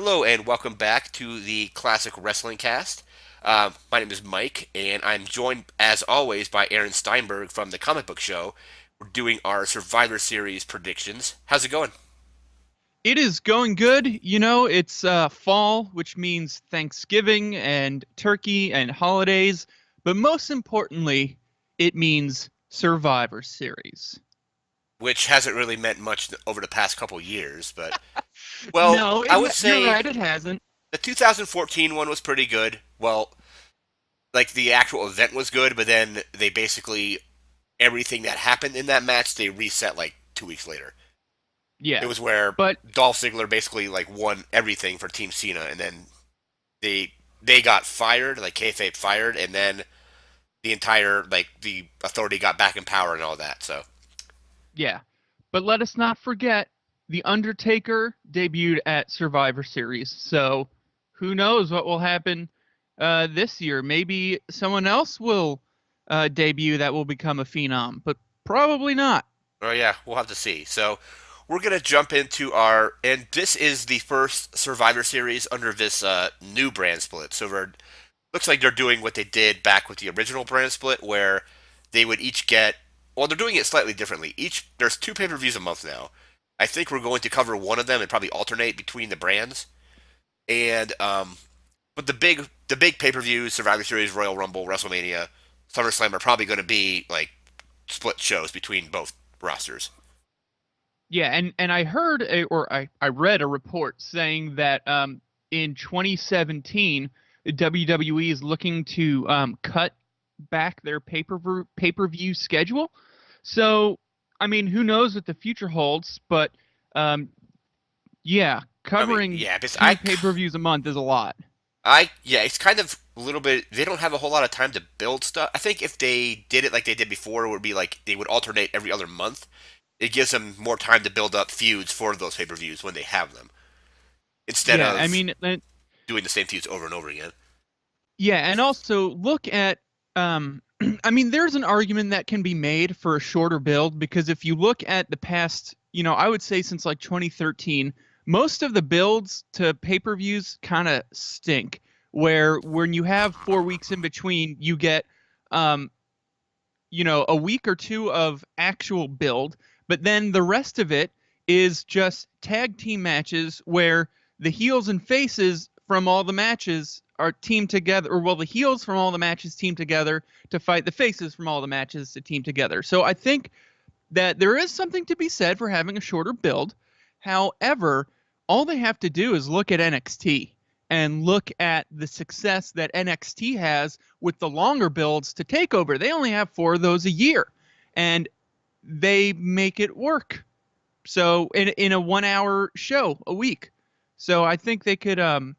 Hello and welcome back to the Classic Wrestling Cast. My name is Mike, and I'm joined, as always, by Aaron Steinberg from the Comic Book Show. We're doing our Survivor Series predictions. How's it going? It is going good. It's fall, which means Thanksgiving and turkey and holidays. But most importantly, it means Survivor Series. Which hasn't really meant much over the past couple years, but well, No, I would you're say right, it hasn't. the 2014 one was pretty good. Well, like the actual event was good, but then they basically everything that happened in that match they reset like 2 weeks later. It Yeah. was where But Dolph Ziggler basically like won everything for Team Cena, and then they got fired, like kayfabe fired, and then the entire like the authority got back in power and all that. So yeah. But let us not forget The Undertaker debuted at Survivor Series. So who knows what will happen this year? Maybe someone else will debut that will become a phenom, but probably not. oh yeah, we'll have to see. So we're gonna jump into our and this is the first Survivor Series under this new brand split. So we're looks like they're doing what they did back with the original brand split, where they would each get. Well, they're doing it slightly differently. There's two pay-per-views a month now. I think we're going to cover one of them and probably alternate between the brands. And but the big pay-per-views, Survivor Series, Royal Rumble, WrestleMania, SummerSlam are probably going to be like split shows between both rosters. Yeah, and I heard or I read a report saying that in 2017 the WWE is looking to cut back their pay-per-view schedule. So, I mean, who knows what the future holds, but um, yeah, I mean, covering yeah, because two pay-per-views a month is a lot. yeah, it's kind of a little bit. They don't have a whole lot of time to build stuff. I think if they did it like they did before, it would be like they would alternate every other month. It gives them more time to build up feuds for those pay-per-views when they have them, instead Yeah, I of mean, doing the same feuds over and over again. yeah, and also look at I mean there's an argument that can be made for a shorter build because if you look at the past, I would say since like 2013, most of the builds to pay-per-views kind of stink where when you have 4 weeks in between, you get um a week or two of actual build, but then the rest of it is just tag team matches where the heels and faces from all the matches are teamed together, or well, the heels from all the matches team together to fight the faces from all the matches to team together. So I think that there is something to be said for having a shorter build. However, all they have to do is look at NXT and look at the success that NXT has with the longer builds to takeover. They only have 4 of those a year, and they make it work. So in a 1 hour show a week. So I think an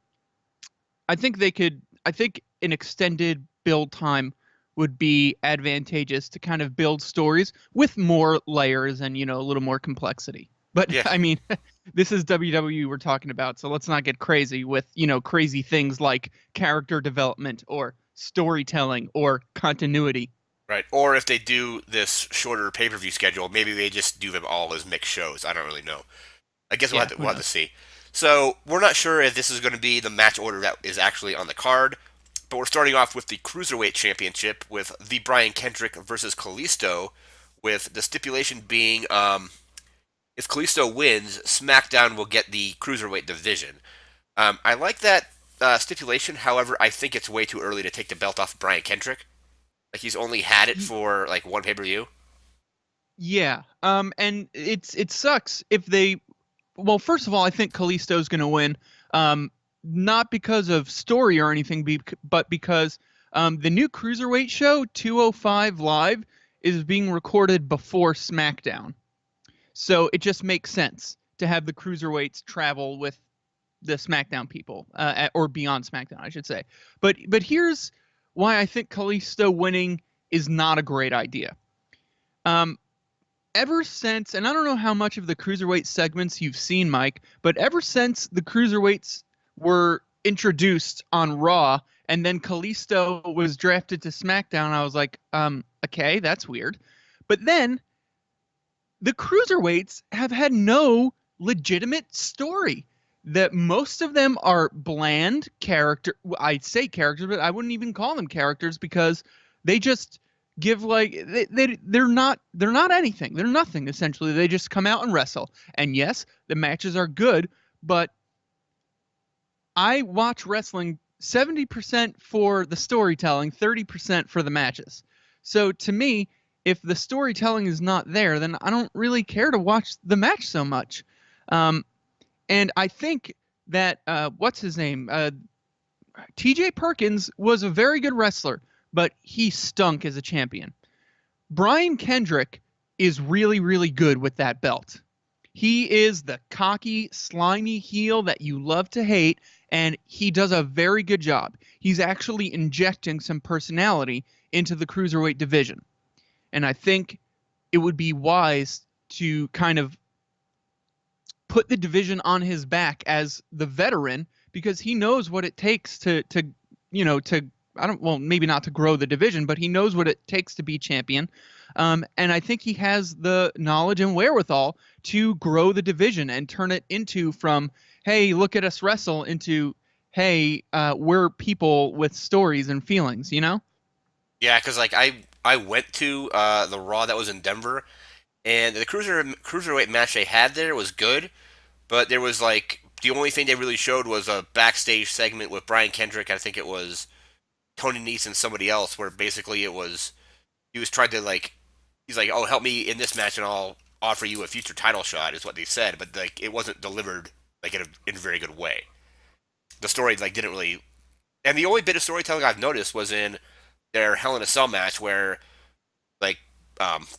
extended build time would be advantageous to kind of build stories with more layers and a little more complexity. But Yeah, I mean, this is WWE we're talking about, so let's not get crazy with crazy things like character development or storytelling or continuity. right. Or if they do this shorter pay-per-view schedule, maybe they just do them all as mixed shows. I don't really know. I guess Yeah, we'll who have to knows? see. So we're not sure if this is going to be the match order that is actually on the card, but we're starting off with the Cruiserweight Championship with the Brian Kendrick versus Kalisto, with the stipulation being if Kalisto wins, SmackDown will get the Cruiserweight division. I like that stipulation. However, I think it's way too early to take the belt off Brian Kendrick. Like he's only had it for like one pay-per-view. Yeah. And it sucks if they. Well, first of all, I think Kalisto's going to win. Not because of story or anything, but because the new cruiserweight show 205 Live is being recorded before SmackDown, so it just makes sense to have the cruiserweights travel with the SmackDown people, or beyond SmackDown, I should say. But here's why I think Kalisto winning is not a great idea. Um, Ever since, and I don't know how much of the cruiserweight segments you've seen, Mike, but ever since the cruiserweights were introduced on Raw and then Kalisto was drafted to SmackDown, I was like, okay, that's weird. But then the cruiserweights have had no legitimate story. that most of them are bland character. I'd say characters, but I wouldn't even call them characters because they just give like they're not anything. They're nothing essentially. They just come out and wrestle. And yes, the matches are good, but I watch wrestling 70% for the storytelling, 30% for the matches. So to me, if the storytelling is not there, then I don't really care to watch the match so much. Um, and I think that what's his name? T.J. Perkins was a very good wrestler, but he stunk as a champion. Brian Kendrick is really, really good with that belt. He is the cocky, slimy heel that you love to hate, and he does a very good job. He's actually injecting some personality into the cruiserweight division. And I think it would be wise to kind of put the division on his back as the veteran because he knows what it takes to I don't well maybe not to grow the division, but he knows what it takes to be champion. And I think he has the knowledge and wherewithal to grow the division and turn it into from hey, look at us wrestle into hey, we're people with stories and feelings, you know? Yeah, because like I went to the Raw that was in Denver, and the cruiserweight match they had there was good, but there was like the only thing they really showed was a backstage segment with Brian Kendrick. I think it was Tony Nese and somebody else, where basically it was he was trying to like he's like, oh, help me in this match and I'll offer you a future title shot, is what they said, but like it wasn't delivered like in a very good way. The story like didn't really, and the only bit of storytelling I've noticed was in their Hell in a Cell match where like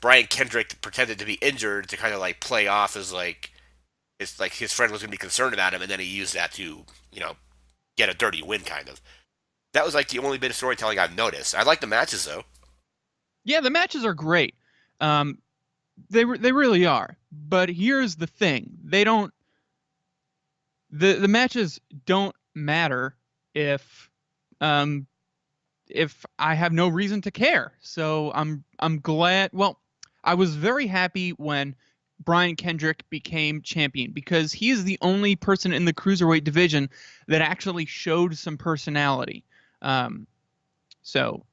Brian Kendrick pretended to be injured to kind of like play off as like his friend was gonna be concerned about him, and then he used that to get a dirty win kind of. That was like the only bit of storytelling I've noticed. I like the matches though. Yeah, the matches are great. Um, they really are. But here's the thing: they don't the matches don't matter if um if I have no reason to care. So I'm glad. Well, I was very happy when Brian Kendrick became champion because he is the only person in the cruiserweight division that actually showed some personality. Um, so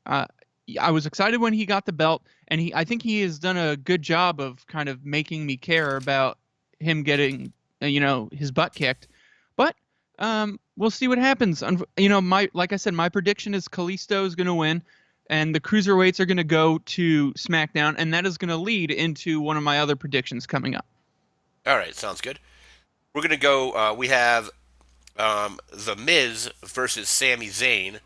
I was excited when he got the belt, and I think he has done a good job of kind of making me care about him getting his butt kicked. But we'll see what happens. My like I said, my prediction is Kalisto is going to win, and the cruiserweights are going to go to SmackDown, and that is going to lead into one of my other predictions coming up. All right, sounds good. We're gonna go. We have the Miz versus Sami Zayn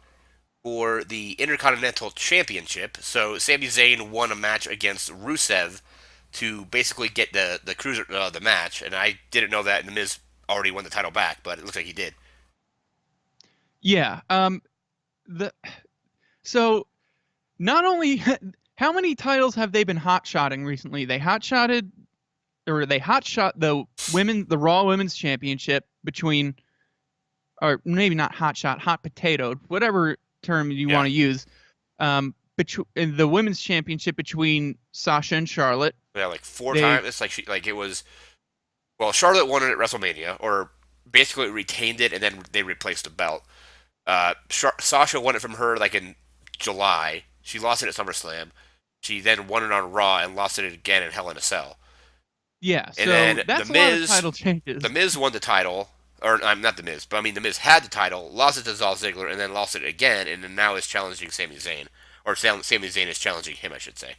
for the Intercontinental Championship. So Sami Zayn won a match against Rusev to basically get the match, and I didn't know that. And the Miz already won the title back, but it looks like he did. Yeah. The so not only how many titles have they been hot shotting recently? They hot shot the Raw Women's Championship between, or maybe not hot shot, hot potatoed, whatever term you Yeah, want to use. In the Women's Championship between Sasha and Charlotte. yeah, like four They times. It's like it was. Well, Charlotte won it at WrestleMania, or basically retained it, and then they replaced the belt. Sasha won it from her like in July. She lost it at SummerSlam. She then won it on Raw and lost it again in Hell in a Cell. Yeah, And so then that's a lot of title The changes. Miz won the title, or I'm not the Miz, but I mean the Miz had the title, lost it to Dolph Ziggler, and then lost it again, and then now is challenging Sami Zayn, or Sami Zayn is challenging him, I should say.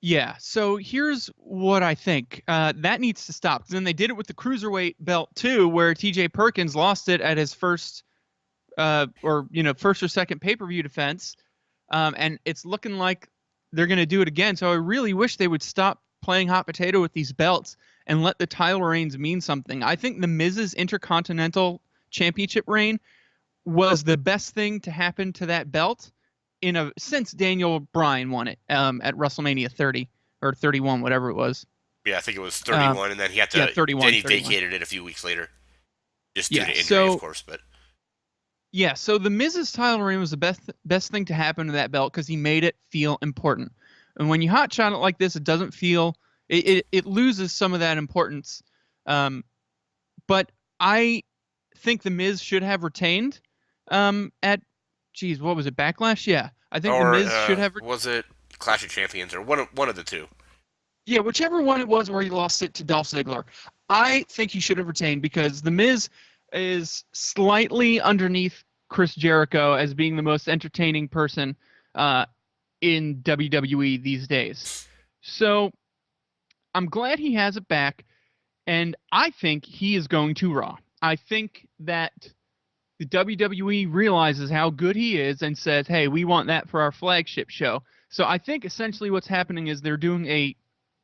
Yeah, so here's what I think. That needs to stop. 'Cause then they did it with the cruiserweight belt too, where T.J. Perkins lost it at his first, first or second pay-per-view defense, and it's looking like they're going to do it again. So I really wish they would stop playing hot potato with these belts and let the title reigns mean something. I think the Miz's Intercontinental Championship reign was the best thing to happen to that belt since Daniel Bryan won it at WrestleMania 30 or 31, whatever it was. Yeah, I think it was Um, 31, and then he had yeah, to. Then 31, he 31. vacated it a few weeks later, just due Yeah, to injury, of so course. But yeah, so the Miz's title reign was the best thing to happen to that belt because he made it feel important. And when you hot shot it like this, it doesn't feel it loses some of that importance. Um, but I think the Miz should have retained at, geez, what was it, Backlash? Yeah, I think the Or Miz should have. was it Clash of Champions or one of the two? Yeah, whichever one it was where he lost it to Dolph Ziggler. I think he should have retained because The Miz is slightly underneath Chris Jericho as being the most entertaining person in WWE these days. So I'm glad he has it back, and I think he is going to Raw. I think that the WWE realizes how good he is and says, hey, we want that for our flagship show. So I think essentially what's happening is they're doing a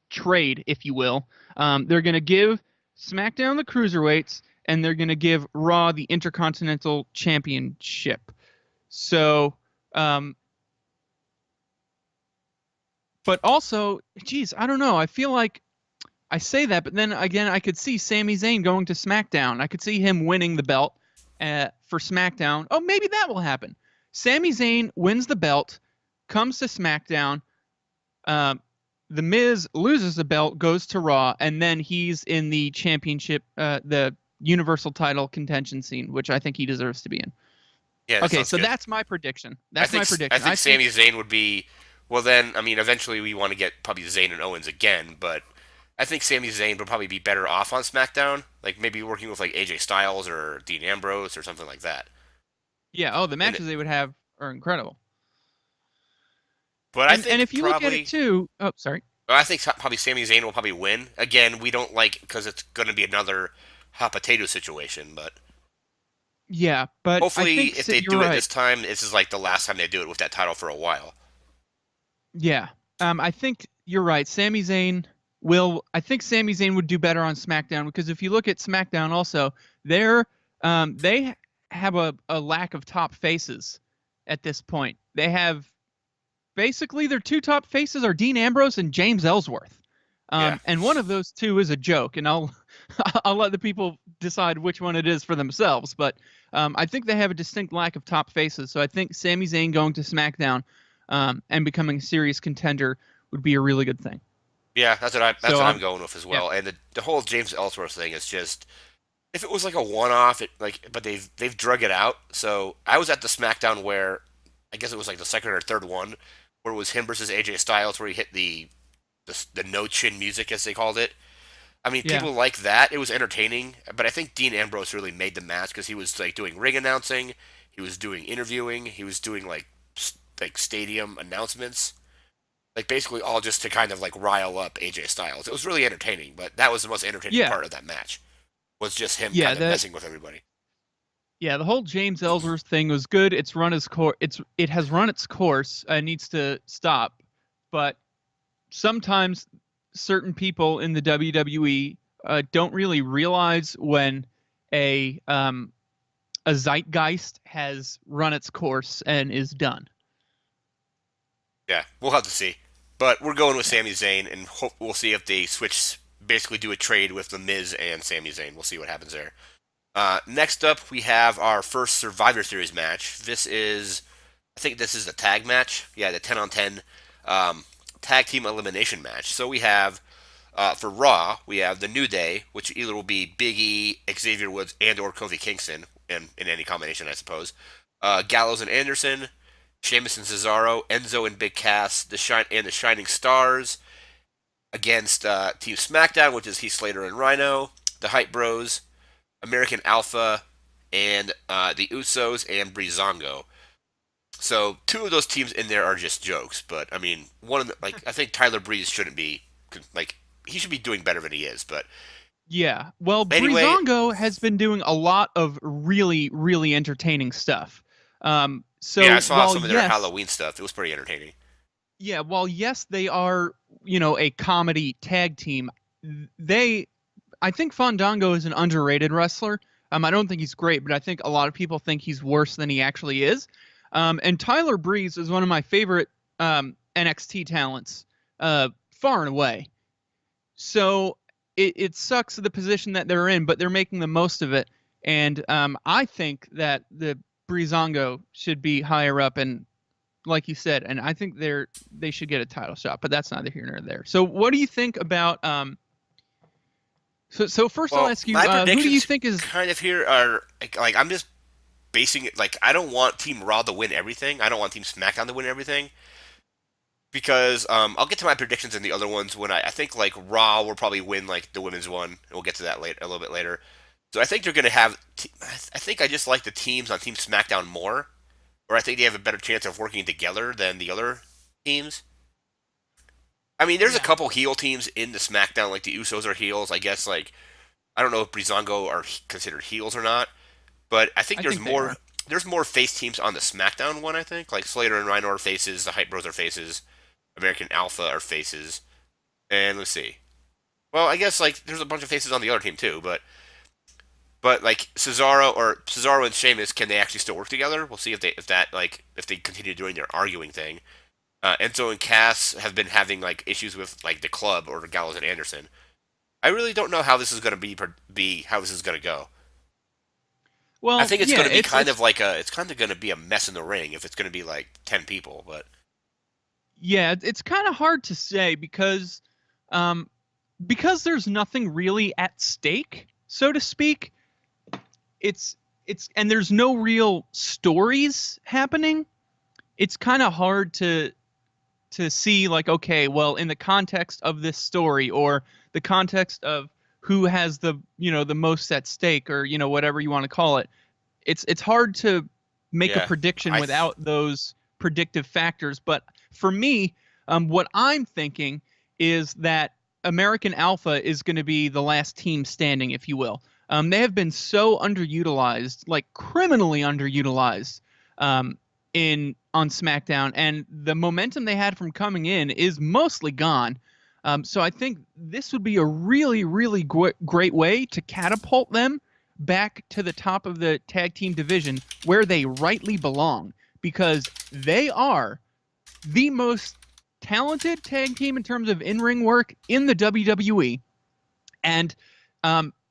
trade, if you will. They're going to give SmackDown the cruiserweights, and they're going to give Raw the Intercontinental Championship. So, but also, geez, I don't know. I feel like I say that, but then again, I could see Sami Zayn going to SmackDown. I could see him winning the belt for SmackDown. Oh, maybe that will happen. Sami Zayn wins the belt, comes to SmackDown. The Miz loses the belt, goes to Raw, and then he's in the championship, the Universal title contention scene, which I think he deserves to be in. Yeah, that Okay, sounds so good. that's my prediction. I That's think my I prediction. think Sami Zayn would be. Well, then I mean, eventually we want to get probably Zayn and Owens again, but I think Sami Zayn would probably be better off on SmackDown, like maybe working with like AJ Styles or Dean Ambrose or something like that. Yeah. Oh, the And matches they would have are incredible. but I And think if you look at it probably too, oh, sorry. I think probably Sami Zayn will probably win again. We don't like because it's going to be another hot potato situation, but Yeah, but I hopefully think if they you're do it right. this time, this is like the last time they do it with that title for a while. Yeah. I think you're right. Sami Zayn will. I think Sami Zayn would do better on SmackDown because if you look at SmackDown, also they have a lack of top faces at this point. They have basically their two top faces are Dean Ambrose and James Ellsworth. Yeah. And one of those two is a joke, and I'll I'll let the people decide which one it is for themselves. But I think they have a distinct lack of top faces. So I think Sami Zayn going to SmackDown and becoming a serious contender would be a really good thing. Yeah, that's So what I'm going with as yeah, well. And the whole James Ellsworth thing is just if it was like a one-off, but they've drug it out. So I was at the SmackDown where I guess it was like the second or third one where it was him versus AJ Styles where he hit the no chin music as they called it. I mean, yeah, people like that. It was entertaining, but I think Dean Ambrose really made the match because he was like doing ring announcing, he was doing interviewing, he was doing like stadium announcements, like basically all just to kind of like rile up AJ Styles. It was really entertaining, but that was the most entertaining yeah, part of that match was just him yeah. kind of That messing with everybody. yeah, the whole James Ellsworth thing was good. It's run its course. It has run its course. It needs to stop. But sometimes certain people in the WWE don't really realize when a a zeitgeist has run its course and is done. Yeah, we'll have to see. But we're going with Yeah. Sami Zayn, and we'll see if they switch, basically do a trade with The Miz and Sami Zayn. We'll see what happens there. Next up, we have our first Survivor Series match. I think this is the tag match. Yeah, the 10 on 10 tag team elimination match. So we have, for Raw, we have the New Day, which either will be Big E, Xavier Woods, and or Kofi Kingston, in any combination, I suppose. Gallows and Anderson, Sheamus and Cesaro, Enzo and Big Cass, the Shining Stars against Team SmackDown, which is Heath Slater and Rhino, the Hype Bros, American Alpha, and the Usos and Breezango. So two of those teams in there are just jokes, but I mean, one of the, like I think Tyler Breeze shouldn't be like he should be doing better than he is. But Yeah. Well, anyway, Breezango has been doing a lot of really, really entertaining stuff. yeah, I So saw while some of their yes, Halloween stuff. It was pretty entertaining. yeah, while yes, they are, a comedy tag team, they I think Fandango is an underrated wrestler. I don't think he's great, but I think a lot of people think he's worse than he actually is. And Tyler Breeze is one of my favorite NXT talents, far and away. So it sucks the position that they're in, but they're making the most of it. And I think that the Breezango should be higher up, and like you said, and I think they should get a title shot, but that's neither here nor there. So what do you think about So first I'll Well, ask you, my who do you predictions think is? kind of here are like I'm just basing it like I don't want Team Raw to win everything. I don't want Team SmackDown to win everything because I'll get to my predictions in the other ones when I think like Raw will probably win like the women's one. And we'll get to that later a little bit later. So I think they're gonna have. I think I just like the teams on Team SmackDown more, or I think they have a better chance of working together than the other teams. I mean, there's a Yeah, couple heel teams in the SmackDown, like the Usos are heels. I guess like I don't know if Breezango are considered heels or not, but I think I think they are. there's more face teams on the SmackDown one. I think like Slater and Rhino are faces, the Hype Bros are faces, American Alpha are faces, and let's see. Well, I guess like there's a bunch of faces on the other team too, but like Cesaro and Sheamus, can they actually still work together? We'll see if they continue doing their arguing thing. Enzo and Cass have been having like issues with like the club or Gallows and Anderson. I really don't know how this is going to be how this is going to go. I Well, think it's yeah, going to be kind it's of like a it's kind of going to be a mess in the ring if it's going to be like 10 people, but yeah, it's kind of hard to say um, because there's nothing really at stake, so to speak. It's and there's no real stories happening. It's kind of hard to see like, okay, well, in the context of this story or the context of who has the, the most at stake, or whatever you want to call it, it's hard to make a yeah. prediction I without those predictive factors. But for me, what I'm thinking is that American Alpha is going to be the last team standing, if you will. They have been so underutilized, like criminally underutilized, in on SmackDown, and the momentum they had from coming in is mostly gone. So I think this would be a really, really great way to catapult them back to the top of the tag team division where they rightly belong, because they are the most talented tag team in terms of in-ring work in the WWE. And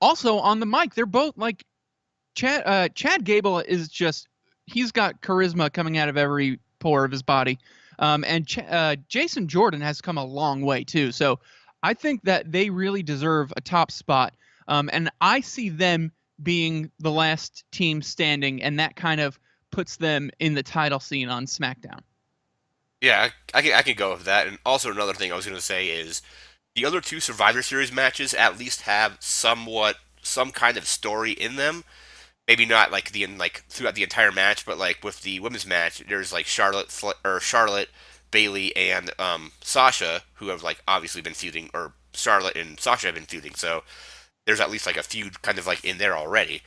also on the mic, they're both like Chad Gable is just, he's got charisma coming out of every pore of his body. And Jason Jordan has come a long way too. So I think that they really deserve a top spot. And I see them being the last team standing, and that kind of puts them in the title scene on SmackDown. Yeah, I can go with that. And also another thing I was going to say is the other two Survivor Series matches at least have some kind of story in them. Maybe not like like throughout the entire match, but like with the women's match, there's like Charlotte, Bailey, and Sasha, who have like obviously been feuding, or Charlotte and Sasha have been feuding. So there's at least like a feud kind of like in there already.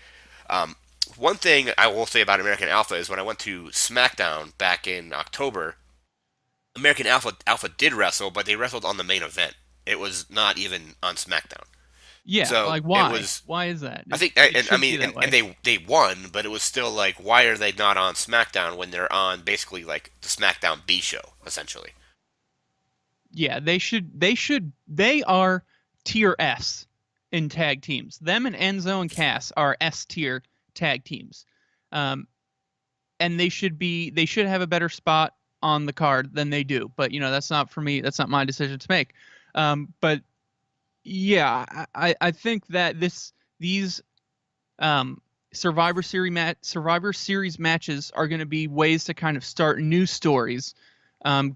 Um, One thing I will say about American Alpha is when I went to SmackDown back in October, American Alpha did wrestle, but they wrestled on the main event. It was not even on SmackDown. Yeah, So like it why? was Why is that? I think, It and I should be mean, that and way. they won, but it was still like, why are they not on SmackDown when they're on basically like the SmackDown B show essentially? Yeah, they are tier S in tag teams. Them and Enzo and Cass are S tier tag teams. Um, and they should have a better spot on the card than they do. But that's not for me. That's not my decision to make. But yeah, I think that these um, Survivor Series matches are going to be ways to kind of start new stories,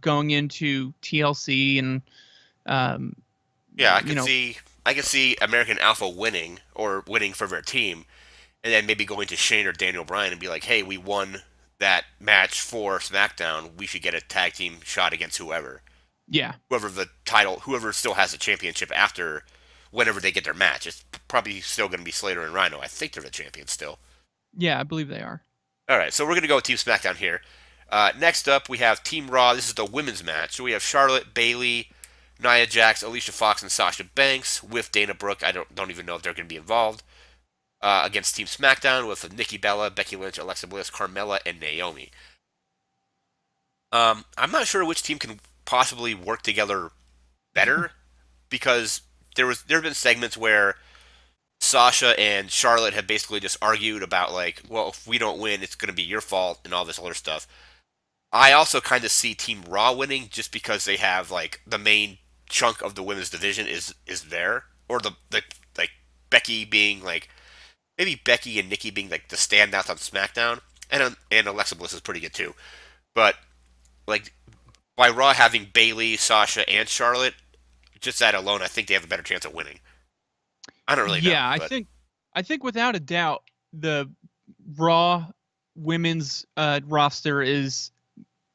going into TLC and um, Yeah, you know I could see American Alpha winning or winning for their team, and then maybe going to Shane or Daniel Bryan and be like, hey, we won that match for SmackDown. We should get a tag team shot against yeah, whoever still has the championship after whenever they get their match. It's probably still going to be Slater and Rhino. I think they're the champions still. yeah, I believe they are. All right, so we're going to go with Team SmackDown here. Next up, we have Team Raw. This is the women's match. So we have Charlotte, Bailey, Nia Jax, Alicia Fox, and Sasha Banks with Dana Brooke. I don't even know if they're going to be involved. Against Team SmackDown with Nikki Bella, Becky Lynch, Alexa Bliss, Carmella, and Naomi. I'm not sure which team can possibly work together better because there have been segments where Sasha and Charlotte have basically just argued about like, well, if we don't win, it's going to be your fault and all this other stuff. I also kind of see Team Raw winning just because they have like the main chunk of the women's division is there, or the like Becky being like maybe Becky and Nikki being like the standouts on SmackDown, and Alexa Bliss is pretty good too. But like by Raw having Bayley, Sasha, and Charlotte, just that alone, I think they have a better chance of winning. I don't really know, Yeah, but I think without a doubt the Raw women's roster is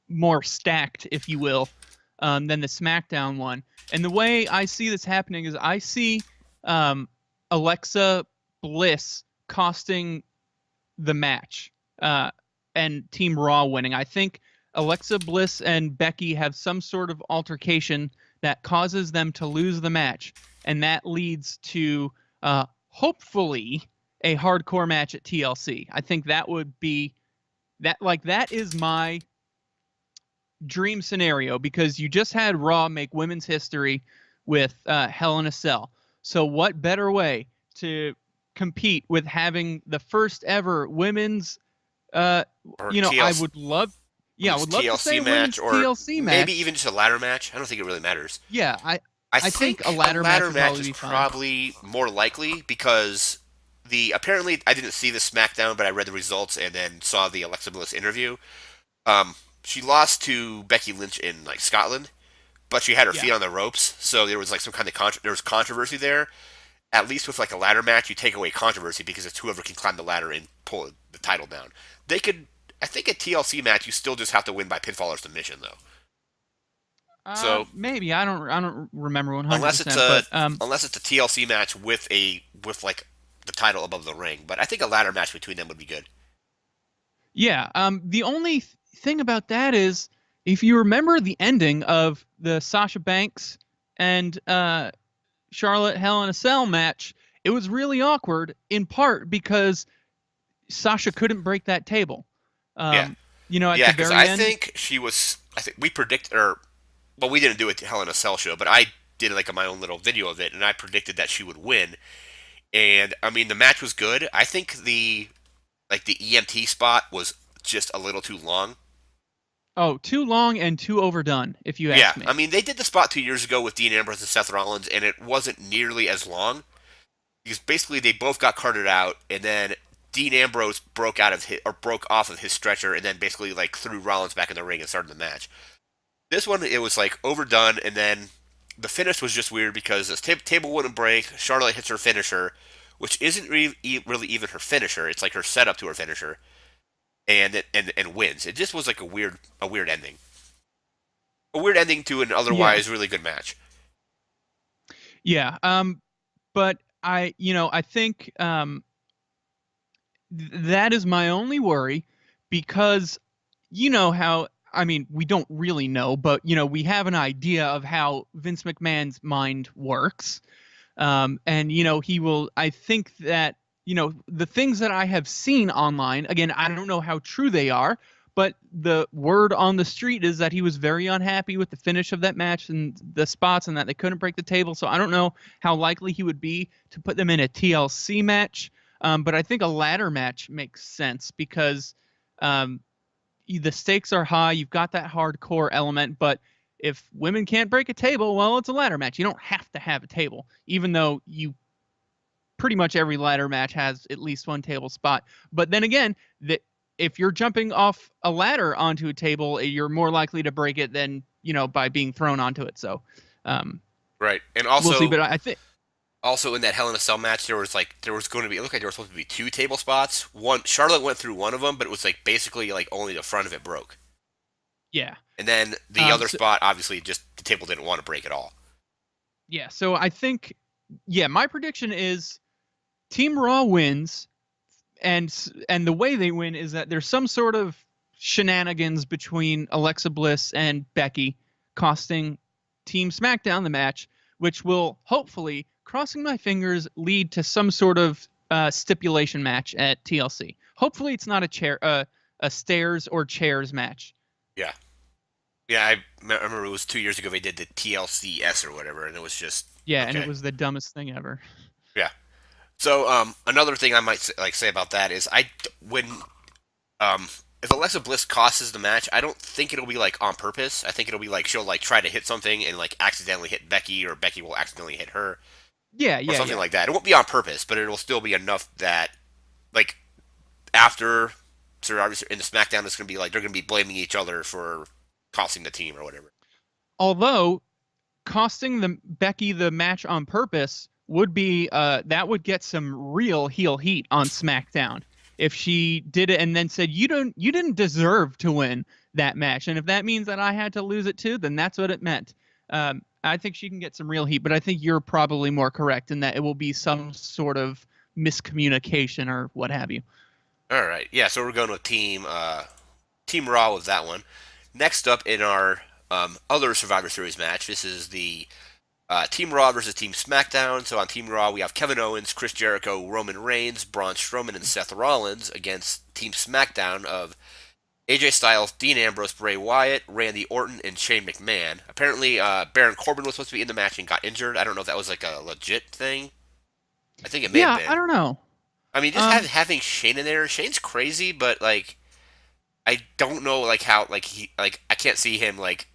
more stacked, if you will, than the SmackDown one. And the way I see this happening is I see um, Alexa Bliss costing the match uh, and Team Raw winning. I think Alexa Bliss and Becky have some sort of altercation that causes them to lose the match, and that leads to hopefully a hardcore match at TLC. I think that would be that like that is my dream scenario because you just had Raw make women's history with Hell in a Cell. So what better way to compete with having the first ever women's or I TLC, would love I women's would love to say TLC a match, women's or TLC maybe match. even just a ladder match. I don't think it really matters. Yeah, I I think a think a ladder match ladder would match probably is be fine. probably more likely because the apparently I didn't see the SmackDown, but I read the results and then saw the Alexa Bliss interview. She lost to Becky Lynch in like Scotland, but she had her Yeah. feet on the ropes, so there was like some kind of there was controversy there. At least with like a ladder match, you take away controversy because it's whoever can climb the ladder and pull the title down. They could, I think, a TLC match, you still just have to win by pinfall or submission though. So Maybe I don't remember unless it's 100%, a but TLC match with like the title above the ring, but I think a ladder match between them would be good. yeah. The only thing about that is if you remember the ending of the Sasha Banks and Charlotte Hell in a Cell match, it was really awkward in part because Sasha couldn't break that table. Yeah, Um, at yeah, the because very I end. think she was. I think we predict or well, we didn't do it to Hell in a Cell show, but I did like my own little video of it, and I predicted that she would win. And I mean, the match was good. I think the EMT spot was just a little too long. Oh, too long and too overdone, if you Yeah, ask I me. mean, they did the spot 2 years ago with Dean Ambrose and Seth Rollins, and it wasn't nearly as long because basically they both got carted out, and then Dean Ambrose broke off of his stretcher, and then basically like threw Rollins back in the ring and started the match. This one it was like overdone, and then the finish was just weird because the table wouldn't break. Charlotte hits her finisher, which isn't really even her finisher. It's like her setup to her finisher, and wins. It just was like a weird ending, a weird ending to an Yeah, otherwise really good match. yeah. But I think that is my only worry because how I mean we don't really know, but we have an idea of how Vince McMahon's mind works. And he will. I think that the things that I have seen online. Again, I don't know how true they are, but the word on the street is that he was very unhappy with the finish of that match and the spots, and that they couldn't break the table. So I don't know how likely he would be to put them in a TLC match. But I think a ladder match makes sense because um, the stakes are high. You've got that hardcore element, but if women can't break a table, well, it's a ladder match. You don't have to have a table, even though you pretty much every ladder match has at least one table spot. But then again, that if you're jumping off a ladder onto a table, you're more likely to break it than by being thrown onto it. So Right, and we'll see. But I think also in that Hell in a Cell match, there was going to be it looked like there were supposed to be two table spots. One Charlotte went through one of them, but it was like basically like only the front of it broke, yeah. and then the other So spot obviously just the table didn't want to break at all. yeah. So I think my prediction is Team Raw wins, and the way they win is that there's some sort of shenanigans between Alexa Bliss and Becky, costing Team SmackDown the match, which will hopefully, crossing my fingers, lead to some sort of stipulation match at TLC. Hopefully, it's not a stairs or chairs match. Yeah, yeah, I remember it was 2 years ago they did the TLCS or whatever, and it was just Yeah, and it okay. was the dumbest thing ever. Yeah. So another thing I might say about that is when um if Alexa Bliss costs the match, I don't think it'll be like on purpose. I think it'll be like she'll like try to hit something and like accidentally hit Becky, or Becky will accidentally hit her. Yeah, or yeah, something yeah. like that. It won't be on purpose, but it'll still be enough that like after Survivor in the SmackDown, it's going to be like they're going to be blaming each other for costing the team or whatever. Although costing the Becky the match on purpose would be that would get some real heel heat on SmackDown if she did it and then said you didn't deserve to win that match, and if that means that I had to lose it too, then that's what it meant. I think she can get some real heat, but I think you're probably more correct in that it will be some sort of miscommunication or what have you. All right, yeah. So we're going with Team Raw with that one. Next up in our other Survivor Series match, this is the Team Raw versus Team SmackDown. So on Team Raw, we have Kevin Owens, Chris Jericho, Roman Reigns, Braun Strowman, and Seth Rollins against Team SmackDown of AJ Styles, Dean Ambrose, Bray Wyatt, Randy Orton, and Shane McMahon. Apparently, Baron Corbin was supposed to be in the match and got injured. I don't know if that was like a legit thing. I think it may have Yeah, I been. don't know. I mean, just Um, having Shane in there. Shane's crazy, but like, I don't know like how like he like I can't see him like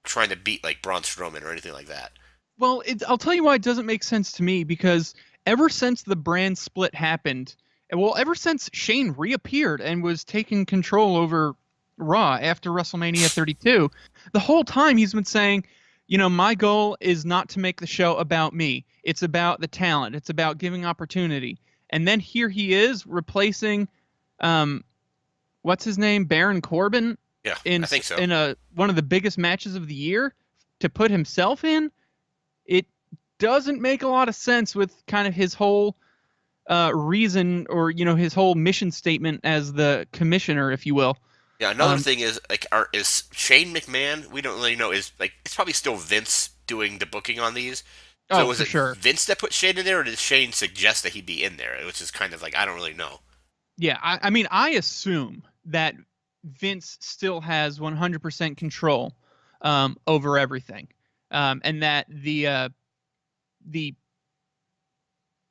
trying to beat like Braun Strowman or anything like that. Well, I'll tell you why it doesn't make sense to me because ever since the brand split happened, well, ever since Shane reappeared and was taking control over Raw after WrestleMania 32, the whole time he's been saying, my goal is not to make the show about me. It's about the talent. It's about giving opportunity. And then here he is replacing, um, what's his name, Baron Corbin, Yeah, in I think so. in a one of the biggest matches of the year to put himself in. It doesn't make a lot of sense with kind of his whole reason or his whole mission statement as the commissioner, if you will. Yeah, another Um, thing is like, is Shane McMahon? We don't really know. Is like it's probably still Vince doing the booking on these. So oh, was for it sure. Vince that put Shane in there, or did Shane suggest that he be in there? Which is kind of like I don't really know. Yeah, I mean, I assume that Vince still has 100% control over everything, and that the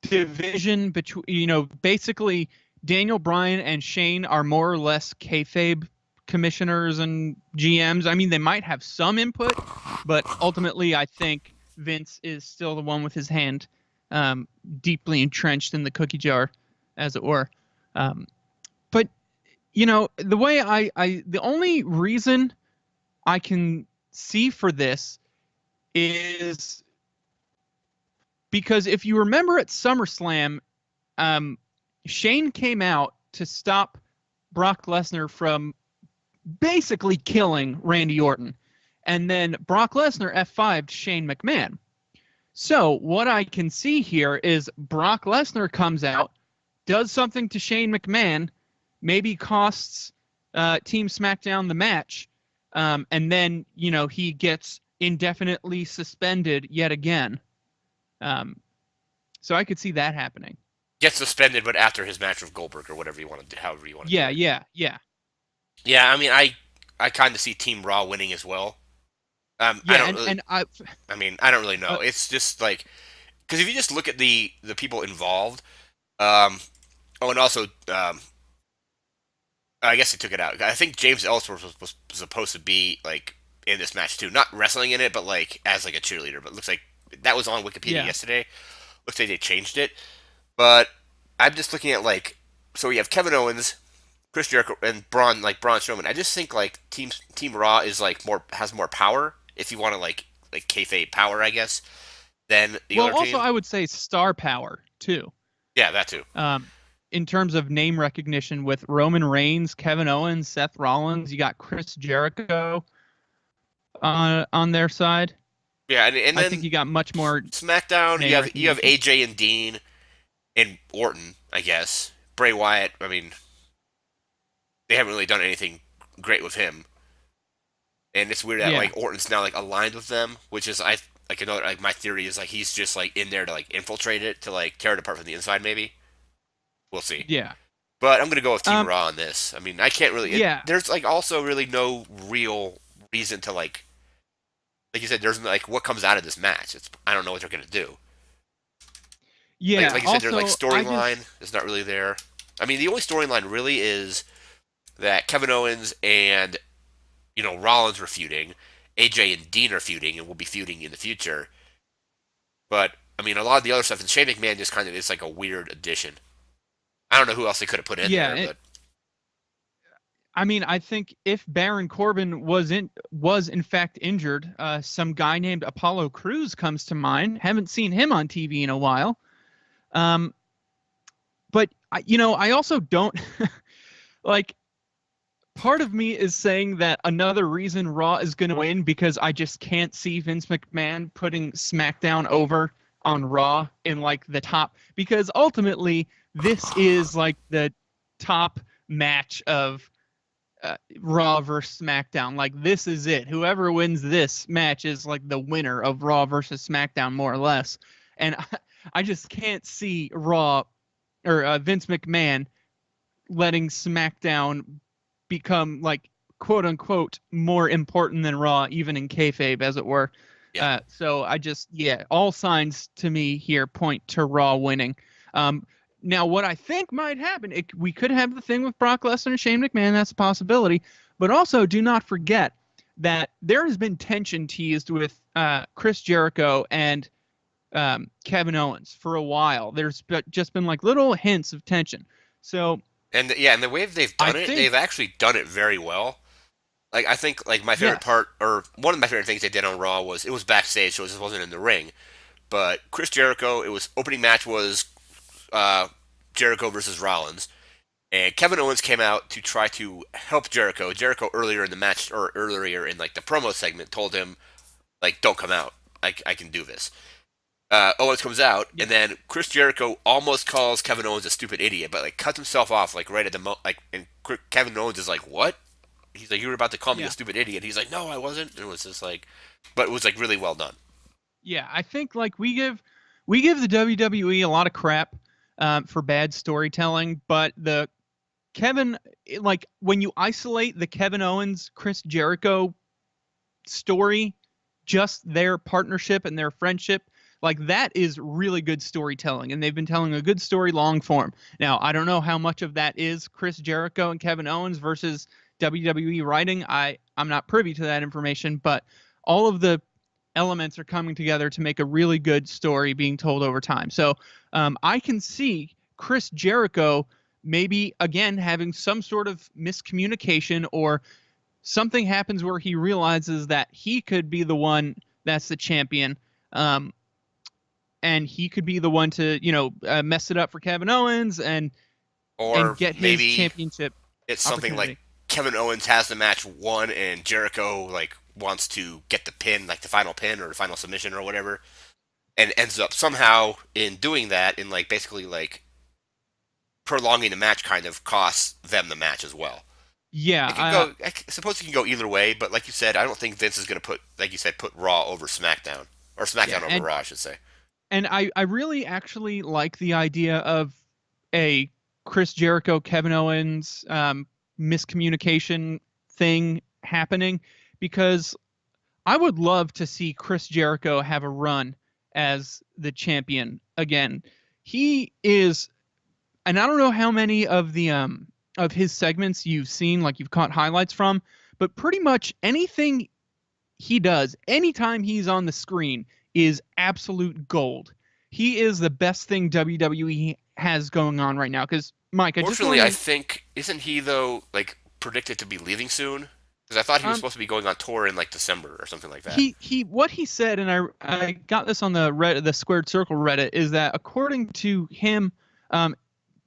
division between basically Daniel Bryan and Shane are more or less kayfabe commissioners and GMs. I mean, they might have some input, but ultimately, I think Vince is still the one with his hand um, deeply entrenched in the cookie jar, as it were. Um, but the way the only reason I can see for this is because if you remember at SummerSlam, um, Shane came out to stop Brock Lesnar from basically killing Randy Orton. And then Brock Lesnar F5'd Shane McMahon. So what I can see here is Brock Lesnar comes out, does something to Shane McMahon, maybe costs Team SmackDown the match, and then, he gets indefinitely suspended yet again. Um, so I could see that happening. Gets suspended, but after his match with Goldberg or whatever you want to do, however you want to do Yeah, it. yeah, yeah. Yeah, I mean, I kind of see Team Raw winning as well. I Yeah, don't and really. and I I mean, I don't really know. uh, It's just like because if you just look at the people involved, um, oh, and also I guess they took it out. I think James Ellsworth was supposed to be like in this match too, not wrestling in it, but like as like a cheerleader. But it looks like that was on Wikipedia yeah. yesterday. Looks like they changed it. But I'm just looking at like so we have Kevin Owens, Chris Jericho, and Braun Strowman. I just think like Team Raw is like more has more power if you want to like kayfabe power, I guess, than the Well, other also team. I would say star power too. Yeah, that too. Um, in terms of name recognition with Roman Reigns, Kevin Owens, Seth Rollins, you got Chris Jericho on their side. Yeah, and I think then you got much more SmackDown, name you have recognition. AJ and Dean and Orton, I guess. Bray Wyatt, I mean, they haven't really done anything great with him, and it's weird that Yeah, like Orton's now like aligned with them, which is I like another like my theory is like he's just like in there to like infiltrate it to like tear it apart from the inside. Maybe we'll see. yeah, But I'm gonna go with Team um, Raw on this. I mean, I can't really. yeah, There's like also really no real reason to like you said. There's like what comes out of this match. It's I don't know what they're gonna do. yeah. Like you said, there's like Also, I just storyline is not really there. I mean, the only storyline really is that Kevin Owens and Rollins were feuding, AJ and Dean are feuding, and will be feuding in the future. But I mean, a lot of the other stuff, and Shane McMahon just kind of is like a weird addition. I don't know who else they could have put in Yeah, there, but I mean, I think if Baron Corbin was in fact injured, some guy named Apollo Crews comes to mind. Haven't seen him on TV in a while. Um, but I also don't like. Part of me is saying that another reason Raw is going to win because I just can't see Vince McMahon putting SmackDown over on Raw in like the top, because ultimately this is like the top match of Raw versus SmackDown. Like this is it. Whoever wins this match is like the winner of Raw versus SmackDown, more or less. And I just can't see Raw or Vince McMahon letting SmackDown become like quote unquote more important than Raw, even in kayfabe, as it were. yeah. So all signs to me here point to Raw winning. Um, Now, what I think might happen, we could have the thing with Brock Lesnar and Shane McMahon. That's a possibility. But also, do not forget that there has been tension teased with Chris Jericho and Kevin Owens for a while. There's just been like little hints of tension. So And yeah, and the way they've I done it, think, they've actually done it very well. Like I think, like my favorite yes, part, or one of my favorite things they did on Raw was it was backstage, so it just wasn't in the ring. But Chris Jericho, it was opening match was uh, Jericho versus Rollins, and Kevin Owens came out to try to help Jericho. Jericho earlier in the match, or earlier in like the promo segment, told him like, "Don't come out. I can do this." Owens comes out, and yeah, then Chris Jericho almost calls Kevin Owens a stupid idiot, but like cuts himself off like right at the and Kevin Owens is like, "What?" He's like, "You were about to call me a yeah. stupid idiot." He's like, "No, I wasn't." And it was just like, but it was like really well done. Yeah, I think like we give the WWE a lot of crap for bad storytelling, but the Kevin like when you isolate the Kevin Owens Chris Jericho story, just their partnership and their friendship, like that is really good storytelling, and they've been telling a good story long form. Now, I don't know how much of that is Chris Jericho and Kevin Owens versus WWE writing. I'm not privy to that information, but all of the elements are coming together to make a really good story being told over time. So I can see Chris Jericho maybe again having some sort of miscommunication, or something happens where he realizes that he could be the one that's the champion, um, and he could be the one to mess it up for Kevin Owens and Or get his maybe championship it's something like opportunity. Kevin Owens has the match won, and Jericho like wants to get the pin, like the final pin or the final submission or whatever, and ends up somehow in doing that, in like basically like prolonging the match, kind of costs them the match as well. Yeah, It can go. I suppose it can go either way, but like you said, I don't think Vince is going to put, like you said, put Raw over SmackDown, or yeah, SmackDown over Raw, I should say. and I really actually like the idea of a Chris Jericho Kevin Owens miscommunication thing happening, because I would love to see Chris Jericho have a run as the champion again. He is, and I don't know how many of his segments you've seen, like you've caught highlights from, but pretty much anything he does, anytime he's on the screen, is absolute gold. He is the best thing WWE has going on right now. Because Mike, I just Fortunately, want I to think isn't he though like predicted to be leaving soon? Because I thought he was um supposed to be going on tour in like December or something like that. he what he said, and I got this on the Reddit, the Squared Circle Reddit, is that according to him, um,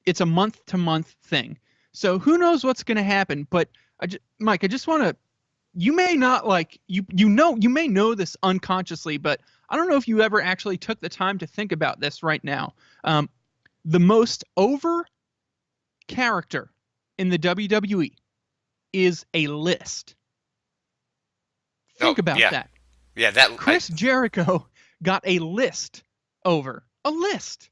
it's a month to month thing. So who knows what's going to happen? But Mike, I just want to. You may not like you may know this unconsciously, but I don't know if you ever actually took the time to think about this right now. Um, the most over character in the WWE is a list. Oh Think about yeah, that. yeah. That I Chris Jericho got a list over a list.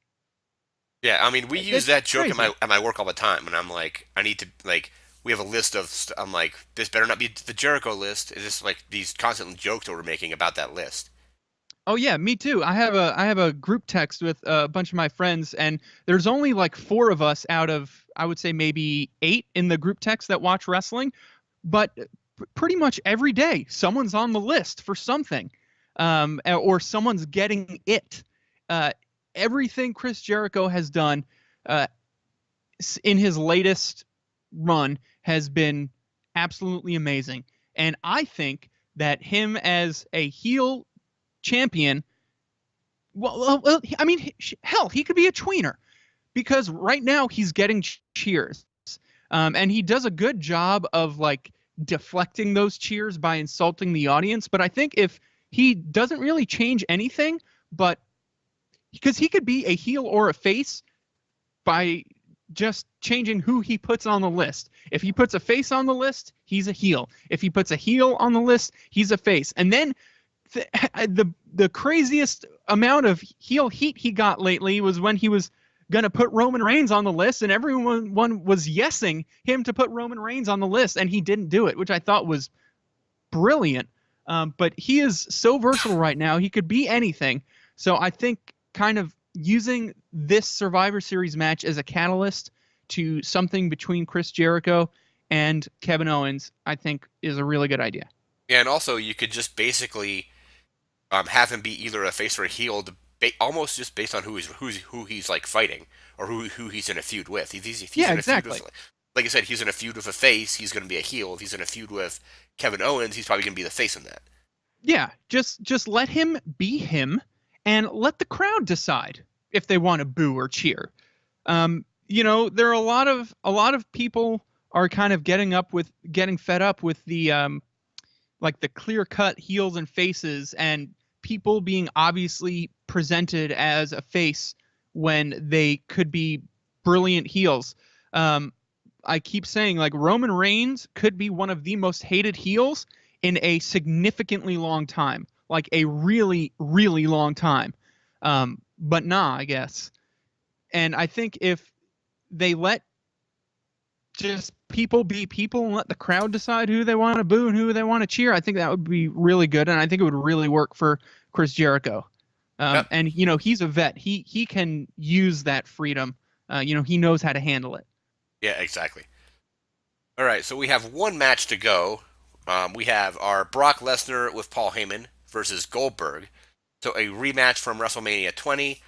yeah. I mean, we use It's that joke crazy. at my work all the time, and I'm like, I need to like. We have a list of. I'm like, this better not be the Jericho list. It's just like these constant jokes that we're making about that list. Oh yeah, me too. I have a group text with a bunch of my friends, and there's only like four of us out of, I would say, maybe eight in the group text that watch wrestling. But pretty much every day, someone's on the list for something, or someone's getting it. uh, everything Chris Jericho has done uh, in his latest run has been absolutely amazing. And I think that him as a heel champion, I mean, hell, he could be a tweener because right now he's getting cheers. And he does a good job of like deflecting those cheers by insulting the audience. But I think if he doesn't really change anything, but because he could be a heel or a face by just changing who he puts on the list. If he puts a face on the list, he's a heel. If he puts a heel on the list, he's a face. And then the craziest amount of heel heat he got lately was when he was going to put Roman Reigns on the list, and everyone was yesing him to put Roman Reigns on the list, and he didn't do it, which I thought was brilliant. But he is so versatile right now. He could be anything. So I think kind of using this Survivor Series match as a catalyst to something between Chris Jericho and Kevin Owens, I think is a really good idea. Yeah, and also you could just basically have him be either a face or a heel, almost just based on who he's like fighting or who he's in a feud with. If he's Yeah, in a feud exactly. with, like I said, he's in a feud with a face, he's going to be a heel. If he's in a feud with Kevin Owens, he's probably going to be the face in that. Yeah, just let him be him and let the crowd decide if they want to boo or cheer. There are a lot of people are kind of getting fed up with the like the clear cut heels and faces and people being obviously presented as a face when they could be brilliant heels. Um, I keep saying like Roman Reigns could be one of the most hated heels in a significantly long time, like a really, really long time. But nah, I guess. And I think if they let just people be people and let the crowd decide who they want to boo and who they want to cheer, I think that would be really good, and I think it would really work for Chris Jericho. Yep. And he's a vet. He can use that freedom. He knows how to handle it. Yeah, exactly. All right, so we have one match to go. We have our Brock Lesnar with Paul Heyman versus Goldberg. So a rematch from WrestleMania 20,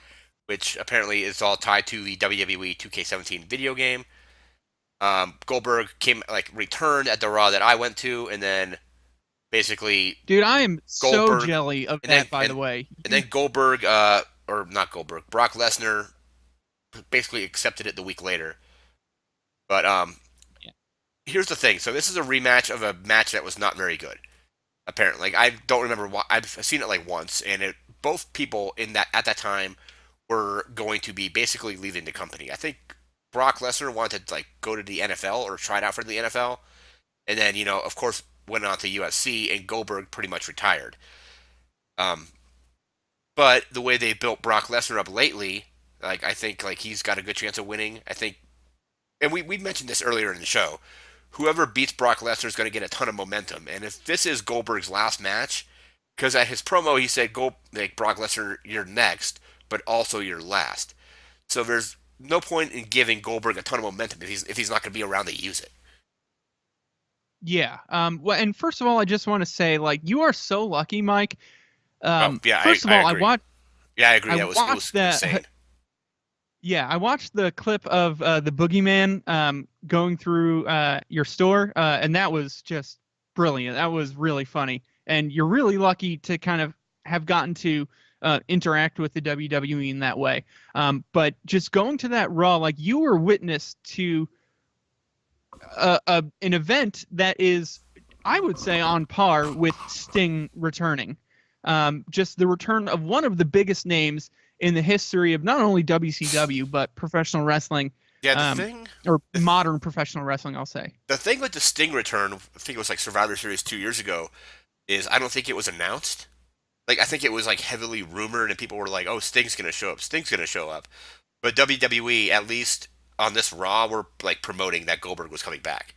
which apparently is all tied to the WWE 2K17 video game. Goldberg returned at the Raw that I went to, and then basically Dude, I am so Goldberg, jelly of and then that, by the and, way. and then Goldberg, or not Goldberg, Brock Lesnar basically accepted it the week later. But Yeah. here's the thing. So this is a rematch of a match that was not very good. Apparently, like, I don't remember why. I've seen it like once, and both people in that at that time were going to be basically leaving the company. I think Brock Lesnar wanted to like go to the NFL or try it out for the NFL, and then of course went on to UFC, and Goldberg pretty much retired. Um, but the way they built Brock Lesnar up lately, like I think like he's got a good chance of winning. I think, and we mentioned this earlier in the show. Whoever beats Brock Lesnar is going to get a ton of momentum, and if this is Goldberg's last match, because at his promo he said, "Go like Brock Lesnar, you're next, but also you're last." So there's no point in giving Goldberg a ton of momentum if he's not going to be around to use it. Yeah. Well, and first of all, I just want to say, like, you are so lucky, Mike. Oh yeah, First of I all, agree. Yeah, I agree. I It was watched that. insane. Yeah, I watched the clip of the Boogeyman going through your store, and that was just brilliant. That was really funny, and you're really lucky to kind of have gotten to interact with the WWE in that way. But just going to that Raw, like you were witness to an event that is, I would say, on par with Sting returning. Just the return of one of the biggest names in the history of not only WCW but professional wrestling, Yeah, or modern professional wrestling, I'll say. the thing with the Sting return, I think it was like Survivor Series 2 years ago, is I don't think it was announced. Like I think it was like heavily rumored, and people were like, "Oh, Sting's gonna show up. Sting's gonna show up." But WWE, at least on this Raw, were like promoting that Goldberg was coming back.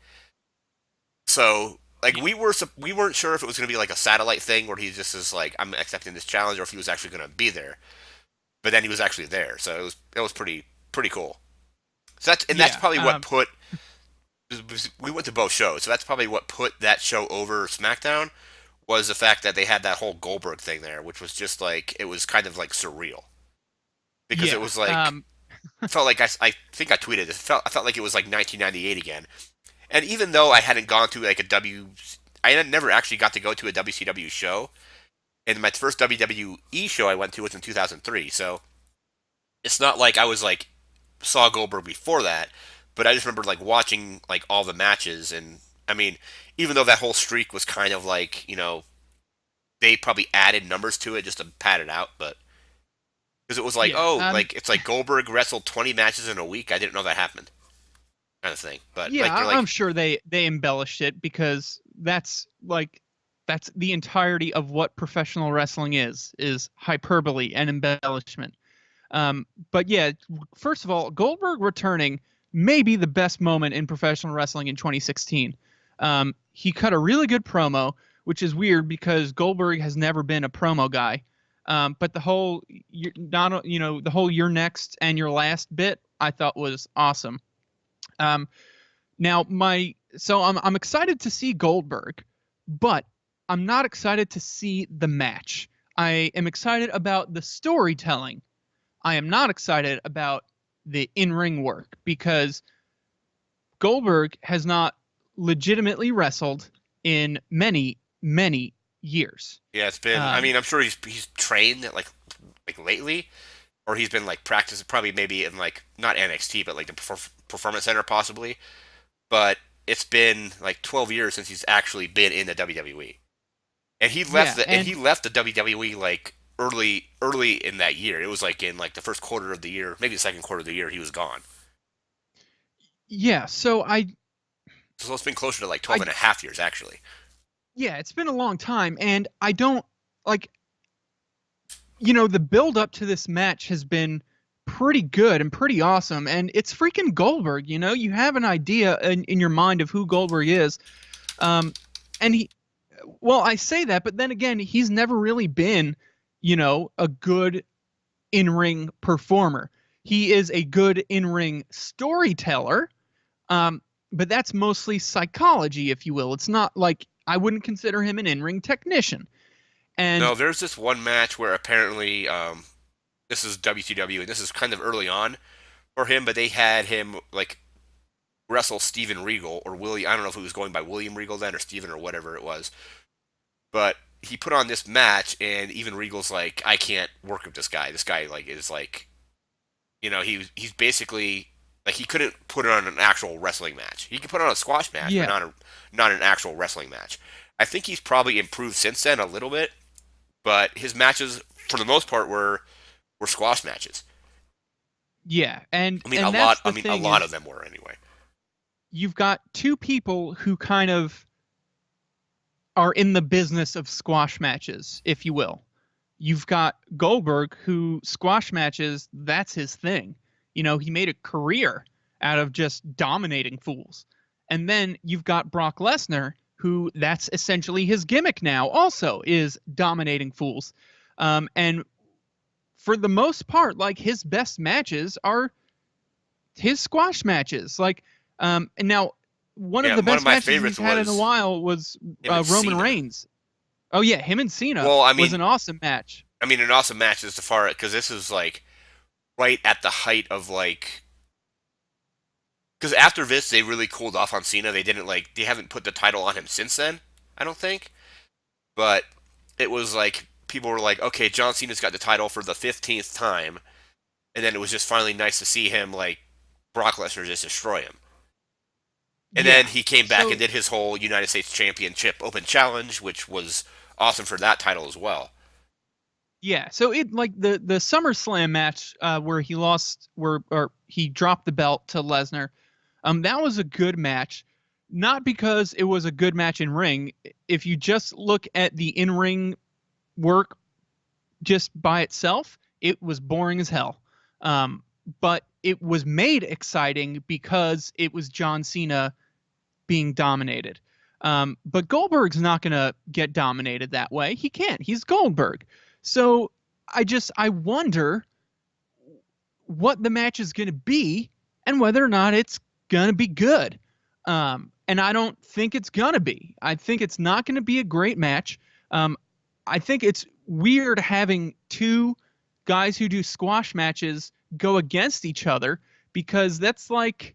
So like Yeah. we weren't sure if it was gonna be like a satellite thing where he just is like, "I'm accepting this challenge," or if he was actually gonna be there. But then he was actually there, so it was pretty cool. So that's Yeah. probably what put we went to both shows, so that's probably what put that show over SmackDown was the fact that they had that whole Goldberg thing there, which was just like it was kind of like surreal. because it Yeah. was like felt like I think I tweeted this. I felt like it was like 1998 again. And even though I hadn't gone to like I had never actually got to go to a WCW show. And my first WWE show I went to was in 2003. So it's not like I was like saw Goldberg before that, but I just remember like watching like all the matches. And I mean, even though that whole streak was kind of like they probably added numbers to it just to pad it out, but because it was like, Yeah. oh, like it's like Goldberg wrestled 20 matches in a week. I didn't know that happened, kind of thing. But Yeah, like they're I'm like, sure they embellished it because that's the entirety of what professional wrestling is hyperbole and embellishment. But yeah, first of all, Goldberg returning may be the best moment in professional wrestling in 2016. He cut a really good promo, which is weird because Goldberg has never been a promo guy. But the whole not the whole "you're next" and "your last" bit I thought was awesome. Um, Now I'm excited to see Goldberg, but I'm not excited to see the match. I am excited about the storytelling. I am not excited about the in-ring work because Goldberg has not legitimately wrestled in many, many years. yeah, it's been. I Um, mean, I'm sure he's trained like lately, or he's been like practicing probably maybe in like not NXT but like the Performance Center possibly. But it's been like 12 years since he's actually been in the WWE. And yeah, he left the WWE like early in that year. It was like in like the first quarter of the year, maybe the second quarter of the year he was gone. yeah. So it's been closer to like I, 12 and a half years actually. yeah, it's been a long time, and I don't like the build up to this match has been pretty good and pretty awesome. And it's freaking Goldberg, you have an idea in your mind of who Goldberg is. Um, and well, I say that, but then again, he's never really been, a good in ring performer. He is a good in ring storyteller. Um, but that's mostly psychology, if you will. It's not like I wouldn't consider him an in ring technician. And No, there's this one match where apparently this is WCW and this is kind of early on for him, but they had him like wrestle Steven Regal or Willie. I don't know if he was going by William Regal then or Steven or whatever it was. But he put on this match, and even Regal's like, I can't work with this guy. This guy like is like, he's basically like he couldn't put on an actual wrestling match. He could put on a squash match, but yeah, not an actual wrestling match. I think he's probably improved since then a little bit, but his matches for the most part were squash matches. yeah. And I mean, and that's the a thing lot of is them were anyway. you've got two people who kind of are in the business of squash matches, if you will. You've got Goldberg, who squash matches, that's his thing. He made a career out of just dominating fools. And then you've got Brock Lesnar, who that's essentially his gimmick now, also is dominating fools. And for the most part, like his best matches are his squash matches. And now one of Yeah, the one of best my matches he's favorites had in a was while was him and Roman Cena. Reigns. Oh yeah, him and Cena Well, was an awesome match. an awesome match is the far because this is like right at the height of like because after this they really cooled off on Cena. They haven't put the title on him since then. I don't think, but it was like people were like, okay, John Cena's got the title for the 15th time, and then it was just finally nice to see him like Brock Lesnar just destroy him. And then Yeah. he came back and So did his whole United States Championship Open Challenge, which was awesome for that title as well. yeah, so it like the SummerSlam match where he lost where or he dropped the belt to Lesnar. That was a good match, not because it was a good match in ring. If you just look at the in ring work just by itself, it was boring as hell. Um, but it was made exciting because it was John Cena being dominated. But Goldberg's not going to get dominated that way. He can't. He's Goldberg. So I wonder what the match is going to be and whether or not it's going to be good. And I don't think it's going to be. I think it's not going to be a great match. I think it's weird having two guys who do squash matches go against each other, because that's like,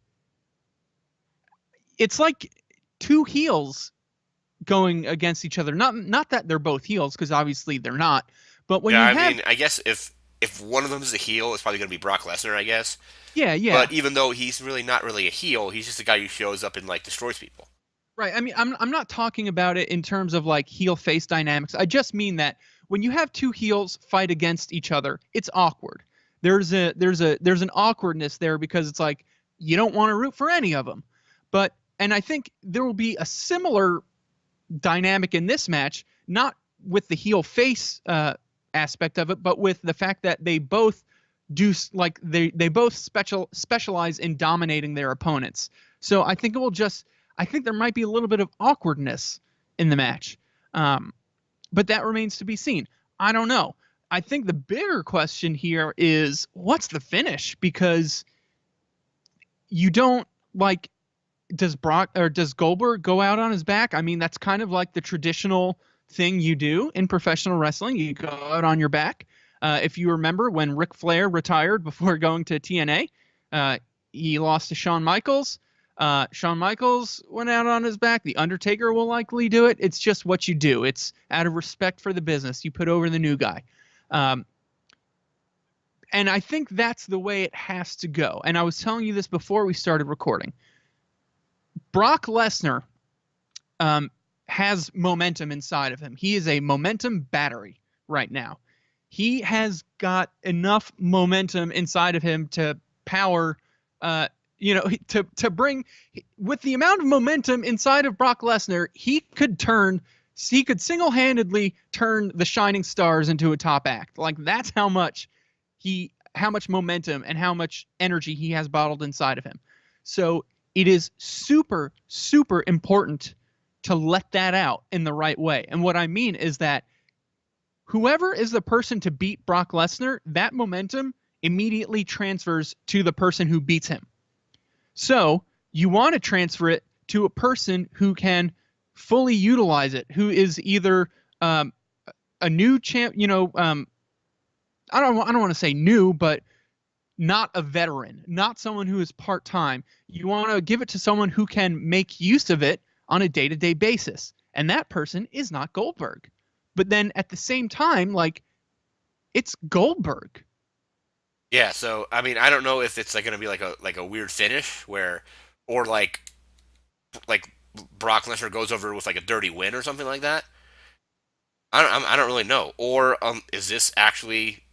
it's like two heels going against each other. Not that they're both heels, because obviously they're not. But when Yeah, you I have, mean, I guess if one of them is a heel, it's probably going to be Brock Lesnar, I guess. yeah, yeah, But even though he's really not really a heel, he's just a guy who shows up and like destroys people. right. I mean, I'm not talking about it in terms of like heel face dynamics. I just mean that when you have two heels fight against each other, it's awkward. There's an awkwardness there, because it's like you don't want to root for any of them. But and I think there will be a similar dynamic in this match, not with the heel face aspect of it, but with the fact that they both do, like, they both specialize in dominating their opponents. So I think it will just, I think there might be a little bit of awkwardness in the match, um, but that remains to be seen. I don't know. I think the bigger question here is what's the finish, because you don't, like, does Brock or does Goldberg go out on his back? I mean, that's kind of like the traditional thing you do in professional wrestling. You go out on your back. If you remember when Ric Flair retired before going to TNA, he lost to Shawn Michaels. Shawn Michaels went out on his back. The Undertaker will likely do it. It's just what you do. It's out of respect for the business. You put over the new guy. Um, and I think that's the way it has to go. And I was telling you this before we started recording. Brock Lesnar has momentum inside of him. He is a momentum battery right now. He has got enough momentum inside of him to power, to bring, with the amount of momentum inside of Brock Lesnar, he could single-handedly turn the Shining Stars into a top act. Like, that's how much momentum and how much energy he has bottled inside of him. So it is super, super important to let that out in the right way. And what I mean is that whoever is the person to beat Brock Lesnar, that momentum immediately transfers to the person who beats him. So you want to transfer it to a person who can fully utilize it, who is either a new champ, I don't want to say new, but not a veteran, not someone who is part-time. You want to give it to someone who can make use of it on a day-to-day basis. And that person is not Goldberg. But then at the same time, like, it's Goldberg. Yeah, so I mean, I don't know if it's like going to be like a weird finish where, or like Brock Lesnar goes over with like a dirty win or something like that. I don't really know. Or is this actually,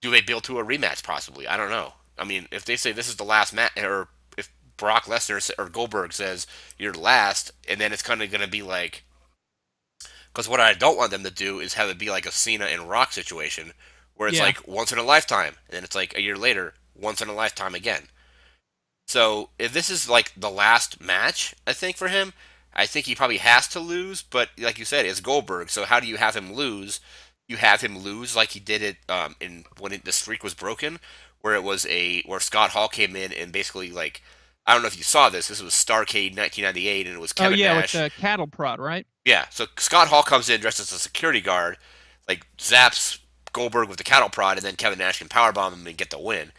do they build to a rematch possibly? I don't know. I mean, if they say this is the last match, or if Brock Lesnar or Goldberg says you're last, and then it's kind of going to be like, because what I don't want them to do is have it be like a Cena and Rock situation, where it's Yeah. like once in a lifetime, and then it's like a year later, once in a lifetime again. So if this is like the last match, I think for him, I think he probably has to lose. But like you said, it's Goldberg. So how do you have him lose? You have him lose like he did it in the streak was broken, where it was where Scott Hall came in and basically like, I don't know if you saw this. This was Starcade 1998, and it was Oh, Kevin yeah, with Nash. the cattle prod, right? Yeah, so Scott Hall comes in dressed as a security guard, like zaps Goldberg with the cattle prod, and then Kevin Nash can powerbomb him and get the win.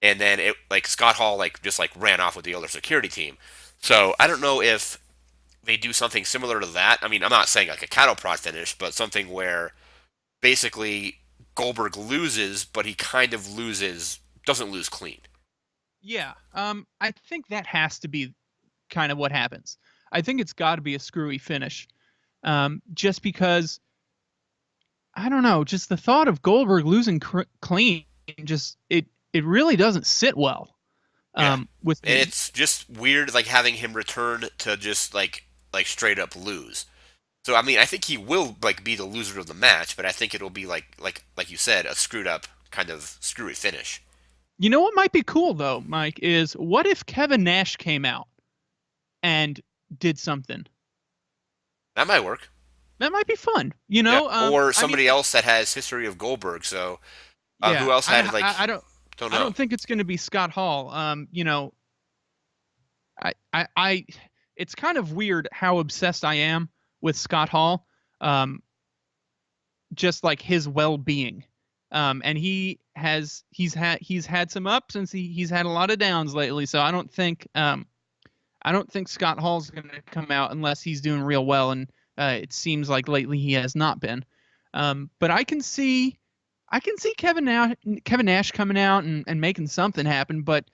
And then it like Scott Hall like just like ran off with the other security team. So I don't know if they do something similar to that. I mean, I'm not saying like a cattle prod finish, but something where basically Goldberg loses, but he kind of doesn't lose clean. Yeah. I think that has to be kind of what happens. I think it's got to be a screwy finish. Just because, I don't know, just the thought of Goldberg losing clean, just it really doesn't sit well Yeah, with and me. it's just weird like having him return to just like straight up lose. So I mean, I think he will like be the loser of the match, but I think it'll be like you said, a screwed up kind of screwy finish. You know what might be cool though, Mike, is what if Kevin Nash came out and did something? That might work. That might be fun. Yeah, or I mean, somebody else that has history of Goldberg. So who yeah, else had like don't I know. don't think it's going to be Scott Hall. I it's kind of weird how obsessed I am with Scott Hall. Um, just like his well-being. And he's had some ups and he's had a lot of downs lately. So I don't think Scott Hall's going to come out unless he's doing real well, and it seems like lately he has not been. But I can see Kevin Nash coming out and making something happen. But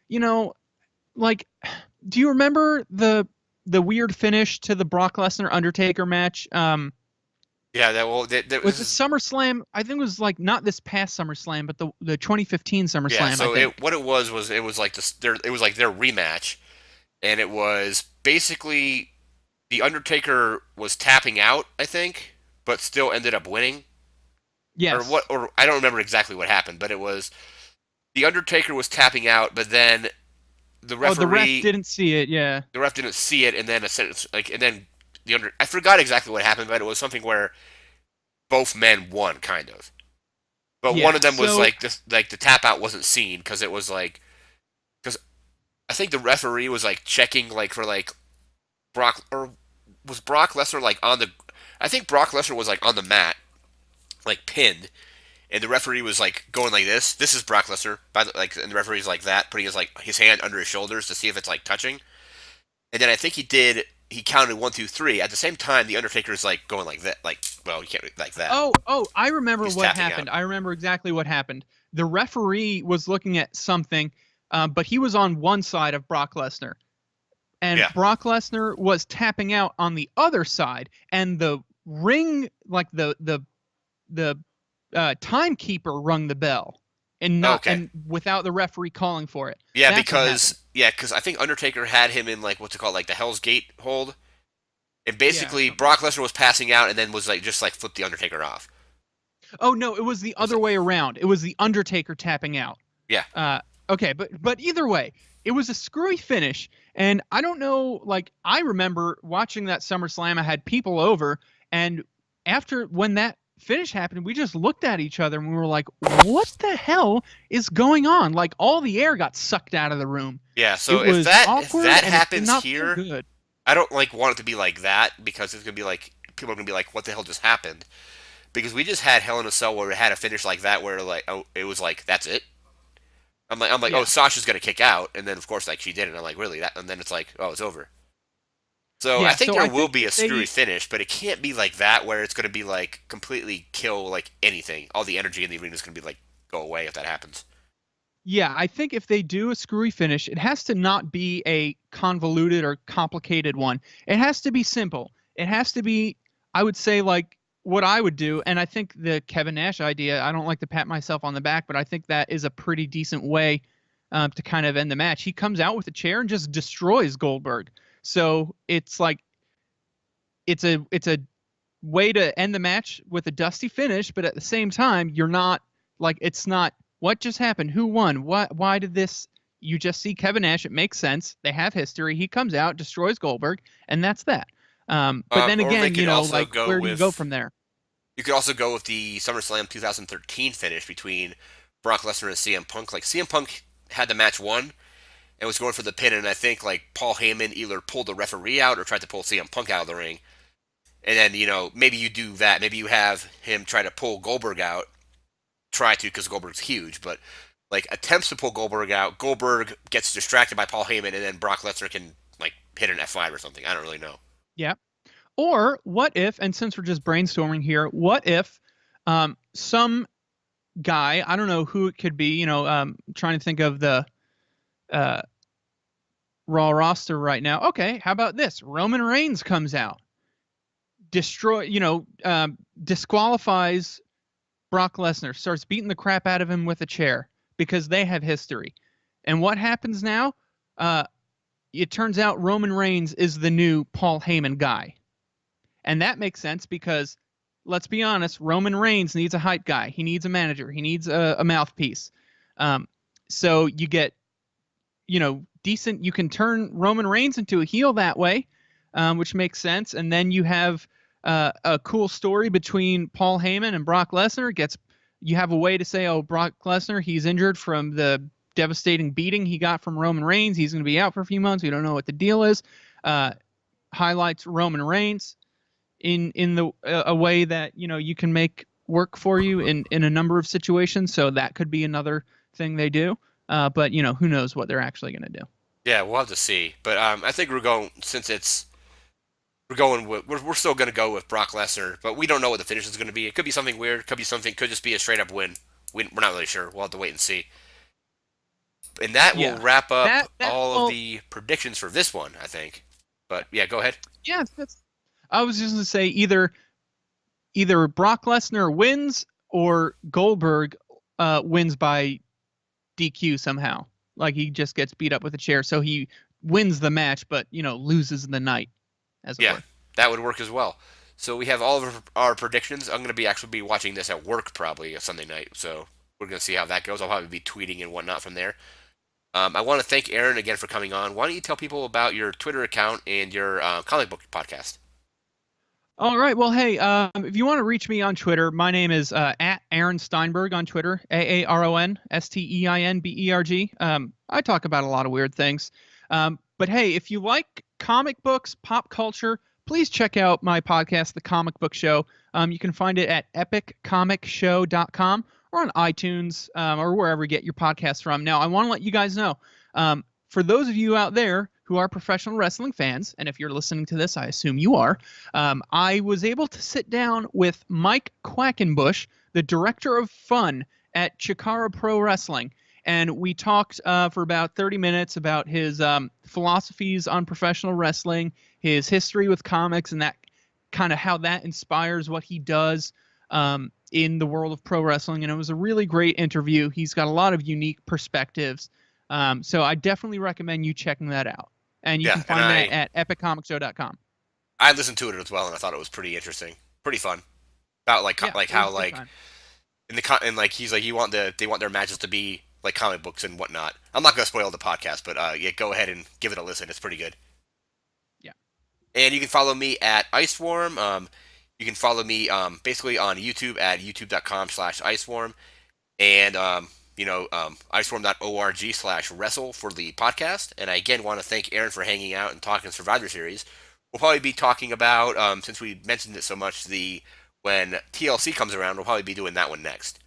you know, like, do you remember the weird finish to the Brock Lesnar Undertaker match? Yeah, that Was it was SummerSlam? I think it was like not this past SummerSlam, but the 2015 yeah. SummerSlam. I So think. what it was it was like it was like their rematch, and it was basically the Undertaker was tapping out, I think, but still ended up winning, or what? Yes. Or I don't remember exactly what happened, but it was the Undertaker was tapping out, but then the Oh, the ref referee, didn't see it. Yeah. the ref didn't see it, and then a sentence like, and then I forgot exactly what happened, but it was something where both men won, kind of. But one Yeah. of them was So like this, like the tap out wasn't seen because it was like because I think the referee was like checking like for like Brock or was Brock Lesnar like on the I think Brock Lesnar was like on the mat like pinned and the referee was like going like this is Brock Lesnar by the, like and the referee's like that putting his hand under his shoulders to see if it's like touching and then I think he counted 1 2 3 at the same time the Undertaker's like going like that like well you can't like that oh, I remember he's what tapping out happened. I remember exactly what happened. The referee was looking at something, but he was on one side of Brock Lesnar, and yeah Brock Lesnar was tapping out on the other side, and the ring, like the timekeeper, rung the bell, okay and without the referee calling for it. yeah That's what happened. because I think Undertaker had him in like what's it called like the Hell's Gate hold. And Yeah, basically, something like Brock that. Lesnar was passing out, and then was like just like flipped the Undertaker off. Oh no, it was the Was other way around. It was the Undertaker tapping out. yeah, Uh, okay, but either way, it was a screwy finish, and I don't know. Like I remember watching that SummerSlam. I had people over, and after when that finish happened, we just looked at each other and we were like, "What the hell is going on?" Like all the air got sucked out of the room. yeah. It So was if awkward, that and it did happens not feel here, good. I don't like want it to be like that because it's gonna be like people are gonna be like, "What the hell just happened?" Because we just had Hell in a Cell where it had a finish like that where like oh it was like that's it. I'm like oh Yeah, Sasha's gonna kick out, and then of course like she did, and I'm like really that, and then it's like oh it's over. So I yeah. think So there I will think be a if screwy they finish, but it can't be like that where it's gonna be like completely kill like anything. All the energy in the arena is gonna be like go away if that happens. Yeah, I think if they do a screwy finish, it has to not be a convoluted or complicated one. It has to be simple. It has to be, I would say, like what I would do. And I think the Kevin Nash idea, I don't like to pat myself on the back, but I think that is a pretty decent way to kind of end the match. He comes out with a chair and just destroys Goldberg. So it's like it's a way to end the match with a dusty finish, but at the same time, you're not like it's not what just happened, who won, why did this? You just see Kevin Nash. It makes sense. They have history. He comes out, destroys Goldberg, and that's that. But then Or they again, could also like go where do you go with from there? you could also go with the SummerSlam 2013 finish between Brock Lesnar and CM Punk. Like CM Punk had the match won and was going for the pin, and I think like Paul Heyman either pulled the referee out or tried to pull CM Punk out of the ring. And then maybe you do that. Maybe you have him try to pull Goldberg out. Try to because Goldberg's huge, but like attempts to pull Goldberg out. Goldberg gets distracted by Paul Heyman, and then Brock Lesnar can like hit an F5 or something. I don't really know. Yeah. Or what if? And since we're just brainstorming here, what if some guy, I don't know who it could be, trying to think of the uh, Raw roster right now. Okay, how about this? Roman Reigns comes out, disqualifies Brock Lesnar, starts beating the crap out of him with a chair because they have history. And what happens now? Uh, it turns out Roman Reigns is the new Paul Heyman guy. And that makes sense because, let's be honest, Roman Reigns needs a hype guy. He needs a manager. He needs a mouthpiece. Um, so you get, decent. You can turn Roman Reigns into a heel that way, which makes sense. And then you have a cool story between Paul Heyman and Brock Lesnar. You have a way to say, oh, Brock Lesnar, he's injured from the devastating beating he got from Roman Reigns. He's going to be out for a few months. We don't know what the deal is. Highlights Roman Reigns in a way that you can make work for you in a number of situations. So that could be another thing they do. But who knows what they're actually going to do. Yeah, we'll have to see. But I think we're going since it's we're going with we're still going to go with Brock Lesnar, but we don't know what the finish is going to be. It could be something weird. Could be something. Could just be a straight up win. We're not really sure. We'll have to wait and see. And that will Yeah. wrap up That all of well, the predictions for this one, I think. But yeah, go ahead. yeah, that's I was just going to say either Brock Lesnar wins or Goldberg wins by DQ somehow. Like he just gets beat up with a chair, so he wins the match, but loses the night, as it Yeah, were. that would work as well. So we have all of our predictions. I'm going to be actually be watching this at work probably a Sunday night. So we're going to see how that goes. I'll probably be tweeting and whatnot from there. I want to thank Aaron again for coming on. Why don't you tell people about your Twitter account and your comic book podcast? All right. Well, hey, if you want to reach me on Twitter, my name is at Aaron Steinberg on Twitter, AARONSTEINBERG. I talk about a lot of weird things. But hey, if you like comic books, pop culture, please check out my podcast, The Comic Book Show. You can find it at epiccomicshow.com or on iTunes or wherever you get your podcasts from. Now, I want to let you guys know, for those of you out there who are professional wrestling fans, and if you're listening to this, I assume you are, I was able to sit down with Mike Quackenbush, the director of fun at Chikara Pro Wrestling, and we talked for about 30 minutes about his philosophies on professional wrestling, his history with comics, and that kind of how that inspires what he does in the world of pro wrestling. And it was a really great interview. He's got a lot of unique perspectives. So I definitely recommend you checking that out. And you Yeah, can and find that at epiccomicshow.com. I listened to it as well, and I thought it was pretty interesting, pretty fun. About Yeah, like it was how a good like time. and like he's like they want their matches to be like comic books and whatnot. I'm not gonna spoil the podcast, but yeah, go ahead and give it a listen. It's pretty good. Yeah. And you can follow me at Iceworm. You can follow me basically on YouTube at youtube.com/iceworm and iceworm.org/wrestle for the podcast. And I again want to thank Aaron for hanging out and talking Survivor Series. We'll probably be talking about since we mentioned it so much the when TLC comes around, we'll probably be doing that one next.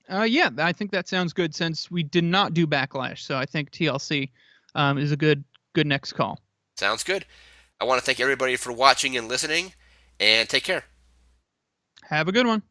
Yeah, I think that sounds good since we did not do Backlash. So I think TLC is a good next call. Sounds good. I want to thank everybody for watching and listening, and take care. Have a good one.